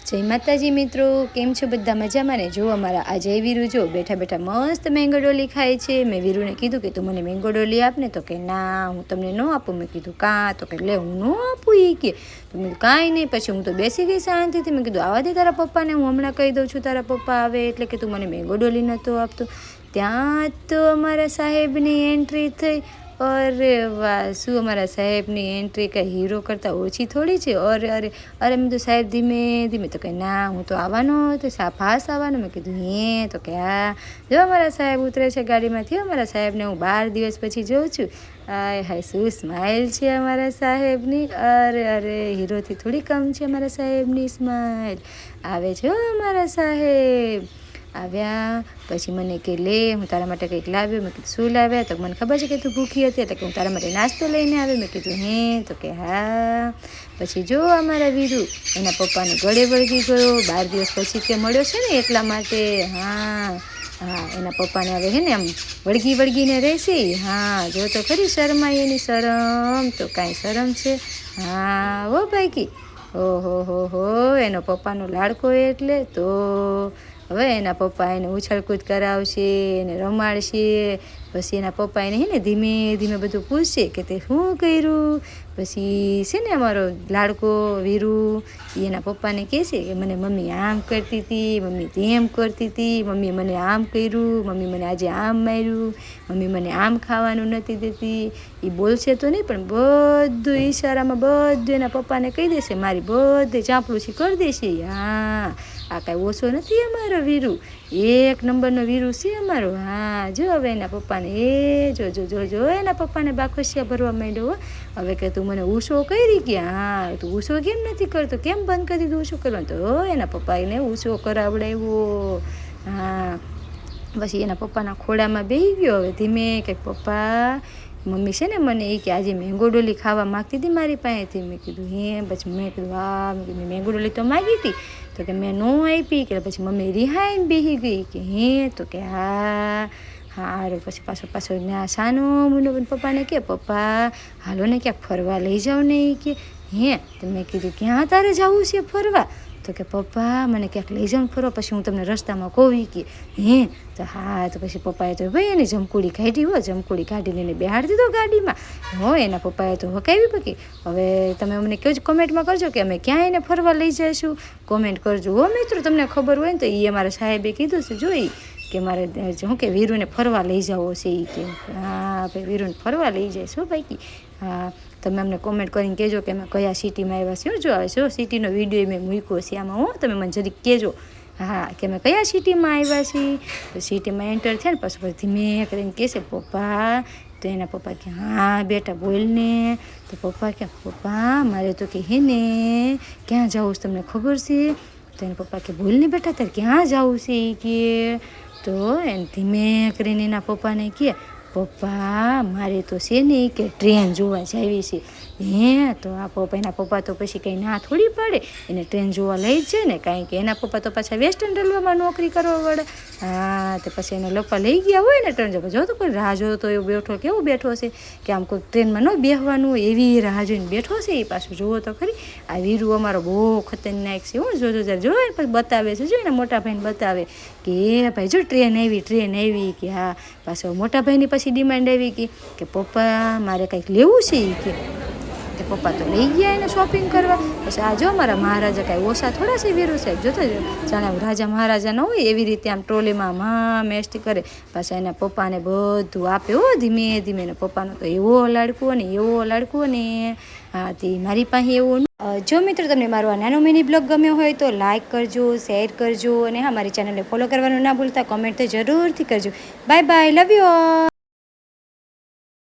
जय माताजी मित्रों, केम छो बधा मजामां ने। जो अमारा आ जय वीरू जो बैठा बैठा मस्त मैंगो डोली खाए छे। मैं वीरू ने कीधुं के तू मने मैंगो डोली आपने, तो के ना हूँ तमने न आपू। मैं कीधुं का, तो के ले हूँ न आपू ई के। तो मैं कांई नहीं, पछी हूँ तो बेसी गई शांतिथी। मैं कीधुं आवा दे तारा पप्पा ने, हूँ हमणां कही दऊं छुं तारा पप्पा आवे एटले के तू मने मैंगो डोली नतो आपतो। त्यां तो अमारा साहेबनी एंट्री थई। अरे वाह, शू अमारा साहेबनी एंट्री का हीरो करता ओછી थोड़ी छे। अरे अरे अरे, मैं तो साहेब धीमे धीमे, तो कहीं ना हूँ तो आवानो, तो फास्ट आवानो। मैं कीधुं हे, तो के आ जो अमारा साहेब उतरे छे गाड़ीमांथी। अमारा साहेबने हूँ 12 દિવસ પછી જોઉં છું। आय हाय, शू स्माइल छे अमारा साहेबनी। अरे अरे, हीरोथी थोड़ी कम छे अमारा साहेबनी स्माइल। आवे छे अमारा साहेब। આવ્યા પછી મને કે લે હું તારા માટે કંઈક લાવ્યો। મેં કીધું શું લાવ્યા? તો મને ખબર છે કે તું ભૂખી હતી એટલે કે હું તારા માટે નાસ્તો લઈને આવ્યો। મેં કીધું હે? તો કે હા। પછી જો અમારા વીરુ એના પપ્પાને ગળે વળગી ગયો। 12 દિવસ પછી કે મળ્યો છે ને એટલા માટે। હા હા, એના પપ્પાને હવે હે ને આમ વળગી વળગીને રહેશે। હા, જો તો ખરી શરમાય એની શરમ તો કાંઈ શરમ છે। હા હો ભાઈકી, ઓહો હો, એનો પપ્પાનો લાડકો એટલે તો હવે એના પપ્પા એને ઉછળકૂદ કરાવશે, એને રમાડશે। પછી એના પપ્પા એને હે ને ધીમે ધીમે બધું પૂછશે કે તે શું કર્યું। પછી છે ને અમારો લાડકો વીરુ એ એના પપ્પાને કહેશે કે મને મમ્મી આમ કરતી હતી, મમ્મી તેમ કરતી હતી, મમ્મીએ મને આમ કર્યું, મમ્મી મને આજે આમ માર્યું, મમ્મી મને આમ ખાવાનું નથી દેતી। એ બોલશે તો નહીં, પણ બધું ઈશારામાં બધું એના પપ્પાને કહી દેશે। મારી બધે ચાંપલું કરી દેશે। હા, આ કાંઈ ઓછો નથી અમારો વીરુ, 1 નંબરનો વીરુ છે અમારો। હા, જો હવે એના પપ્પાને જો જો જો જો એના પપ્પાને બાખોશિયા ભરવા માંડ્યો। હવે કે તું મને ઉષો કરી ગયા। હા, તું ઉષો કેમ નથી કરતો, કેમ બંધ કરી દીધું ઉષો કરવાનું? તો એના પપ્પાને ઉષો કરાવડાવ્યો। હા, પછી એના પપ્પાના ખોળામાં બેસી ગયો। હવે ધીમે કે પપ્પા મમ્મી છે ને મને એ કે આજે મેંગો ડોલી ખાવા માગતી હતી મારી પાસેથી। મેં કીધું હે? પછી મેં કીધું હા, મેં મેંગો ડોલી તો માગી હતી, તો કે મેં ન આપી કે પછી મમ્મી રિહાઈને બેસી ગઈ કે હે? તો કે હા હારું। પછી પાછો ના સાનો મુનો પપ્પાને કે પપ્પા હાલો ને ક્યાંક ફરવા લઈ જાઓ ને એ કે હે? તો મેં કીધું ક્યાં તારે જવું છે ફરવા? તો કે પપ્પા મને ક્યાંક લઈ જાઉં ફરવા, પછી હું તમને રસ્તામાં કહું કે હે? તો હા, તો પછી પપ્પાએ તો ભાઈ એની જમકુડી કાઢી હો, જમકુડી કાઢીને એને બેહાડી દીધો ગાડીમાં હો। એના પપ્પાએ તો હકાવી પકી। હવે તમે અમને કહેજો, કોમેન્ટમાં કરજો કે અમે ક્યાં એને ફરવા લઈ જઈશું, કોમેન્ટ કરજો હો મિત્રો। તમને ખબર હોય ને તો એ અમારા સાહેબે કીધું છે જોઈ કે મારે શું કે વીરુને ફરવા લઈ જાવો છે એ કે હા ભાઈ વીરુને ફરવા લઈ જઈશ હો ભાઈ। હા, તમે અમને કોમેન્ટ કરીને કહેજો કે અમે કયા સિટીમાં આવ્યા છીએ। જો આવે છે સિટીનો વિડીયો મેં મૂક્યો છે આમાં હો, તમે મને જરીક કહેજો હા કે અમે કયા સિટીમાં આવ્યા છીએ। તો સિટીમાં એન્ટર થયા ને પછી ધીમે કરીને કહેશે પપ્પા। તો એના પપ્પા કે હા બેટા બોલ ને। તો પપ્પા કે પપ્પા મારે તો કે હે ને ક્યાં જવું છે તમને ખબર છે? તો એના પપ્પા કે બોલ ને બેટા તારે ક્યાં જવું છે એ કે। તો એને ધીમે કરીને એના પપ્પાને કહે પપ્પા મારે તો છે ને કે ટ્રેન જોવા જાવી છે। હે? તો આ પપ્પા એના પપ્પા તો પછી કંઈ ના થોડી પાડે, એને ટ્રેન જોવા લઈ જ જાય ને, કારણ કે એના પપ્પા તો પાછા વેસ્ટર્ન રેલવેમાં નોકરી કરવા વળે। હા, તો પછી એના લપ્પા લઈ ગયા હોય ને ટ્રેન જોવા, જો તો કોઈ રાહ જોતો એવો બેઠો, કેવો બેઠો છે કે આમ કોઈ ટ્રેનમાં ન બેસવાનું હોય એવી રાહ જોઈને બેઠો છે એ પાછું જોવો તો ખરી। આ વીરુ અમારો બહુ ખતરનાક છે હું, જોજો જ્યારે જો પછી બતાવે છે, જો એના મોટા ભાઈને બતાવે કે ભાઈ જો ટ્રેન આવી કે હા। પાછો મોટા ભાઈની પછી ડિમાન્ડ આવી કે પપ્પા મારે કંઈક લેવું છે એ કે પપ્પા તો લઈ ગયા એને શોપિંગ કરવા। પછી આ જો અમારા મહારાજા કાંઈ ઓછા થોડા છે વીરુ સાહેબ, જોતો જો જાણે રાજા મહારાજા ન હોય એવી રીતે આમ ટ્રોલીમાં મેસ્ટી કરે। પાછા એના પપ્પાને બધું આપે હો ધીમે ધીમે। એના પપ્પાનો તો એવો લાડકો ને હા, તે મારી પાસે એવો જો મિત્રો તમને મારો આ નાનો મિની બ્લોગ ગમ્યો હોય તો લાઇક કરજો, શેર કરજો અને હા મારી ચેનલને ફોલો કરવાનું ના ભૂલતા, કોમેન્ટ તો જરૂરથી કરજો। Bye bye, love you all.